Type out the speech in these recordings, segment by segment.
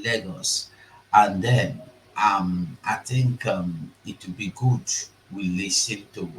Lagos, and then I think it would be good we listen to.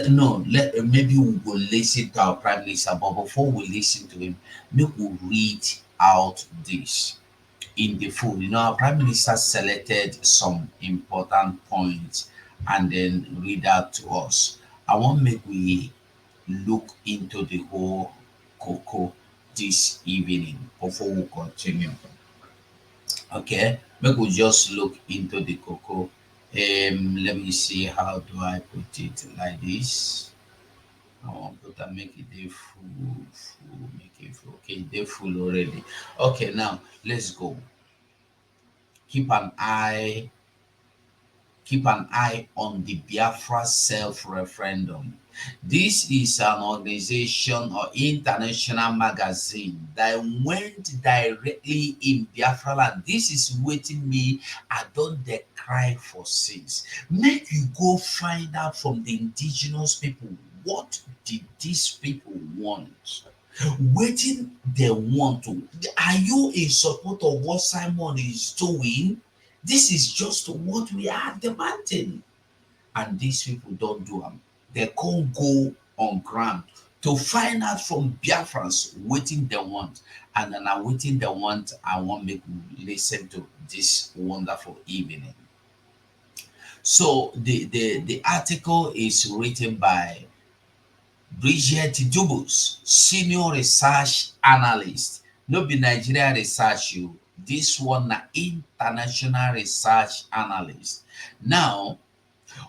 No, maybe we will listen to our prime minister, but before we listen to him, make we read out this in the full. Our prime minister selected some important points and then read out to us. I want make we look into the whole cocoa this evening before we continue. Okay, make we just look into the cocoa. Let me see how do I put it like this. I want put that make it dey full, make it full. Okay, they full already. Okay, now let's go. Keep an eye keep an eye on the Biafra self-referendum. This is an organization or international magazine that went directly in Biafra land. This is waiting me. I don't dey cry for since. Make you go find out from the indigenous people what did these people want. Wetin they want to. Are you in support of what Simon is doing? This is just what we are demanding. And these people don't do them. They can't go on ground to find out from Biafrans waiting they want. And then I'm waiting they want, I want make you listen to this wonderful evening. So the article is written by Bridget Dubus, senior research analyst. No be Nigeria research you. This one na international research analyst. Now,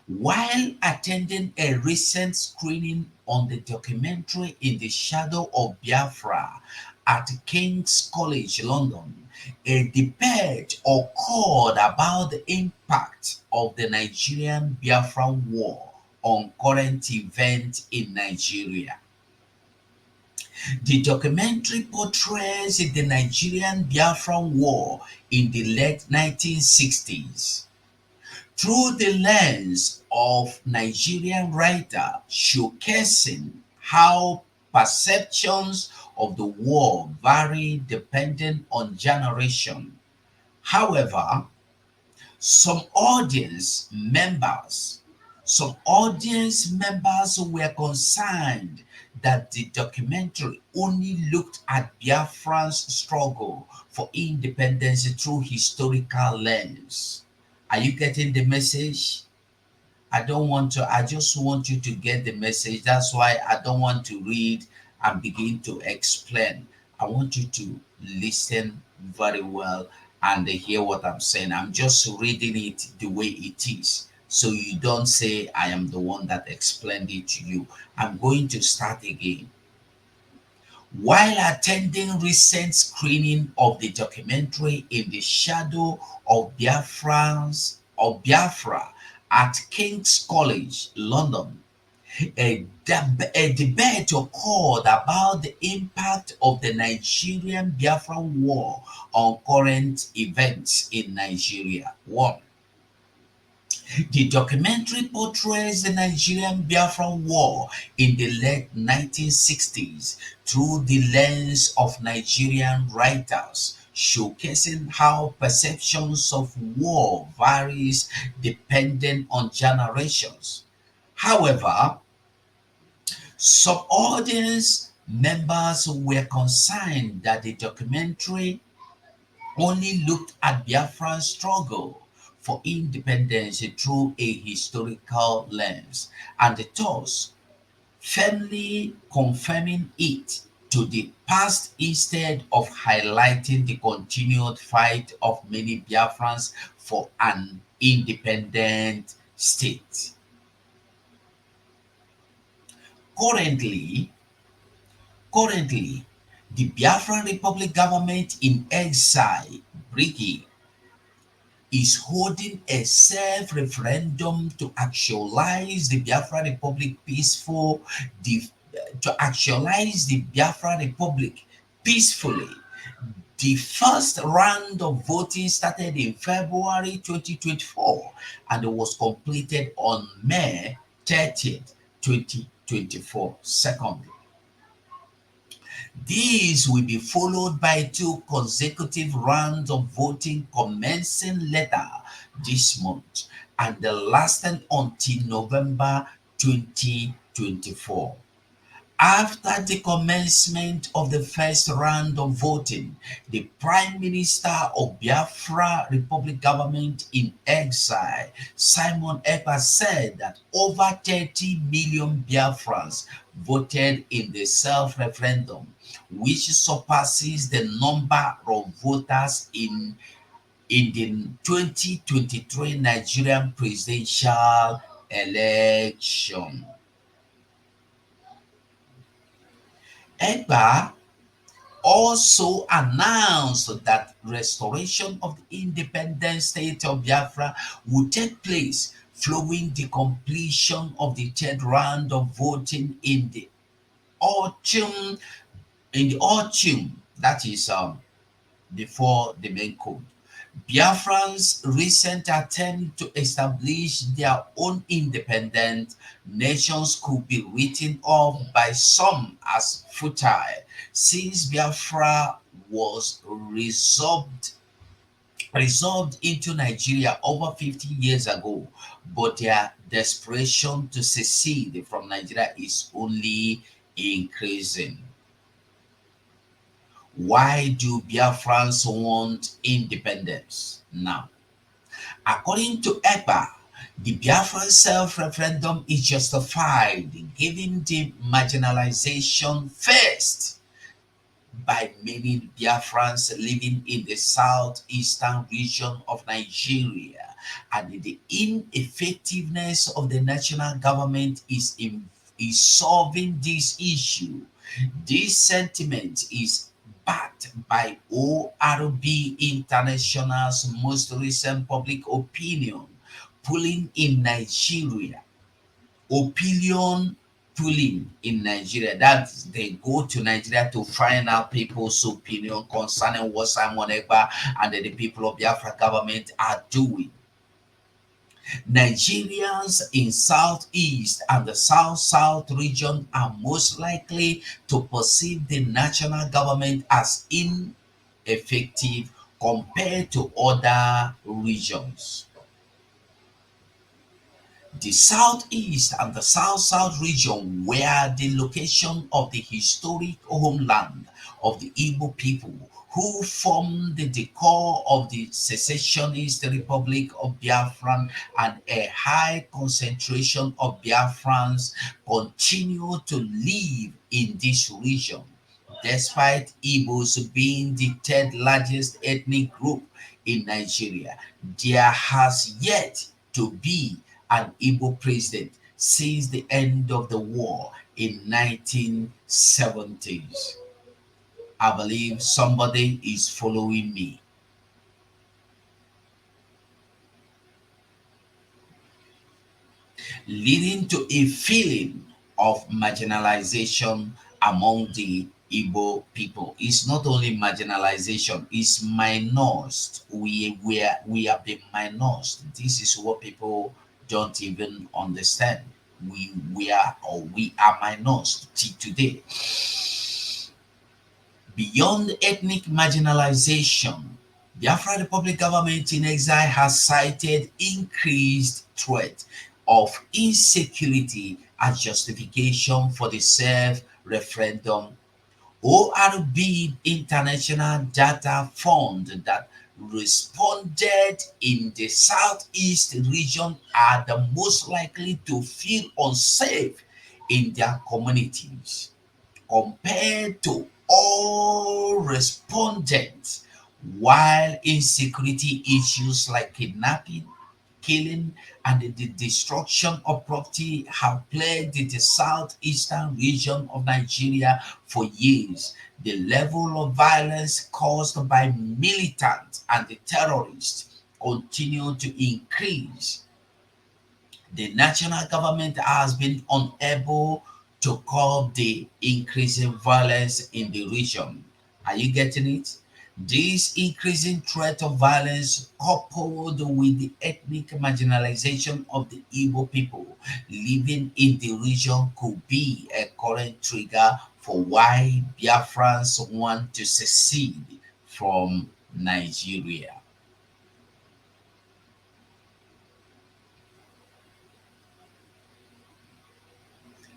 while attending a recent screening on the documentary In the Shadow of Biafra at King's College London, a debate occurred about the impact of the Nigerian Biafran War on current events in Nigeria. The documentary portrays the Nigerian Biafran War in the late 1960s through the lens of Nigerian writer, showcasing how perceptions of the war vary depending on generation. However, some audience members some audience members were concerned that the documentary only looked at Biafran's struggle for independence through historical lens. Are you getting the message? I just want you to get the message. That's why I don't want to read and begin to explain. I want you to listen very well and hear what I'm saying. I'm just reading it the way it is. So you don't say I am the one that explained it to you. I'm going to start again. While attending recent screening of the documentary In the Shadow of Biafra at King's College, London, a debate occurred about the impact of the Nigerian Biafran War on current events in Nigeria. One, the documentary portrays the Nigerian Biafran War in the late 1960s through the lens of Nigerian writers, showcasing how perceptions of war varies depending on generations. However, some audience members were concerned that the documentary only looked at Biafran's struggle for independence through a historical lens, and thus firmly confirming it to the past instead of highlighting the continued fight of many Biafrans for an independent state. Currently, currently, the Biafran Republic government in exile, Brigade, is holding a self-referendum to actualize the Biafra Republic to actualize the Biafra Republic peacefully. The first round of voting started in February 2024 and was completed on May 30th, 2024. Secondly, These will be followed by two consecutive rounds of voting commencing later this month and lasting until November 2024. After the commencement of the first round of voting, the Prime Minister of Biafra Republic government in exile, Simon Ekpa, said that over 30 million Biafrans voted in the self-referendum, which surpasses the number of voters in the 2023 Nigerian presidential election. Ekpa also announced that restoration of the independent state of Biafra would take place following the completion of the third round of voting autumn in the autumn, that is before the main code. Biafrans' recent attempt to establish their own independent nations could be written off by some as futile, since Biafra was resolved into Nigeria over 50 years ago, but their desperation to secede from Nigeria is only increasing. Why do Biafrans want independence now? According to EPA, the Biafran self-referendum is justified given the marginalization faced by many Biafrans living in the southeastern region of Nigeria, and the ineffectiveness of the national government is solving this issue. This sentiment is backed by ORB International's most recent public opinion polling in Nigeria. Opinion polling in Nigeria. That they go to Nigeria to find out people's opinion concerning what Simon Ekpa and the people of Biafra government are doing. Nigerians in southeast and the south-south region are most likely to perceive the national government as ineffective compared to other regions. The southeast and the south-south region were the location of the historic homeland of the Igbo people who formed the core of the secessionist Republic of Biafra, and a high concentration of Biafrans continue to live in this region. Despite Igbos being the third largest ethnic group in Nigeria, there has yet to be an Igbo president since the end of the war in 1970s. I believe somebody is following me. Leading to a feeling of marginalization among the Igbo people. It's not only marginalization, it's minors. We have been minors. This is what people don't even understand. We are minors today. Beyond ethnic marginalization, Biafra Republic government in exile has cited increased threat of insecurity as justification for the self-referendum. ORB International Data found that responded in the southeast region are the most likely to feel unsafe in their communities compared to all respondents, while insecurity issues like kidnapping, killing, and the destruction of property have plagued the southeastern region of Nigeria for years. The level of violence caused by militants and the terrorists continue to increase. The national government has been unable to curb the increasing violence in the region. Are you getting it? This increasing threat of violence, coupled with the ethnic marginalization of the Igbo people living in the region, could be a current trigger for why Biafrans want to secede from Nigeria.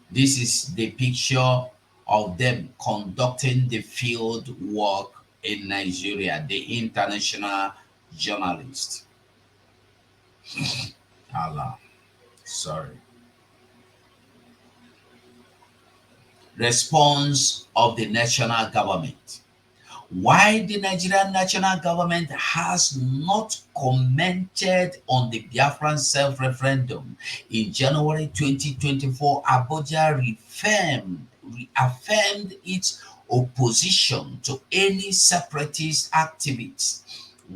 This is the picture of them conducting the field work in Nigeria, the international journalist. Allah, sorry. Response of the national government. Why the Nigerian national government has not commented on the Biafran self-referendum in January 2024, Abuja reaffirmed its opposition to any separatist activities.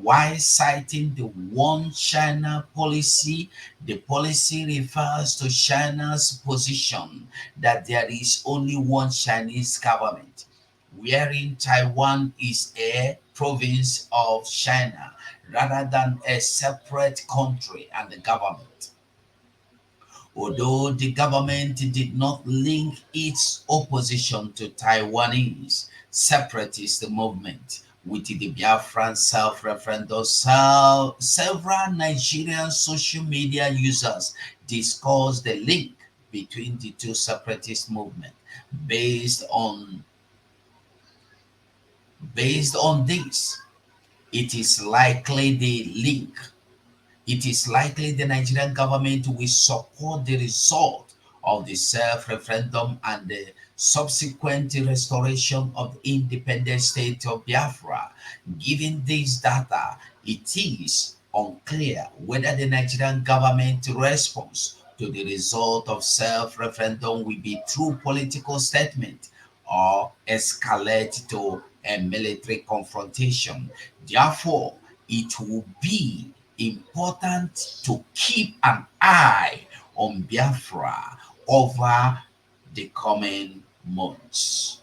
While citing the One China policy, the policy refers to China's position that there is only one Chinese government, wherein Taiwan is a province of China rather than a separate country and the government. Although the government did not link its opposition to Taiwanese separatist movement with the Biafran self-referendum, several Nigerian social media users discussed the link between the two separatist movements. Based on Based on this, it is likely the link. It is likely the Nigerian government will support the result of the self-referendum and the subsequent restoration of the independent state of Biafra. Given this data, it is unclear whether the Nigerian government response to the result of self-referendum will be through political statement or escalate to a military confrontation. Therefore, it will be important to keep an eye on Biafra over the coming months.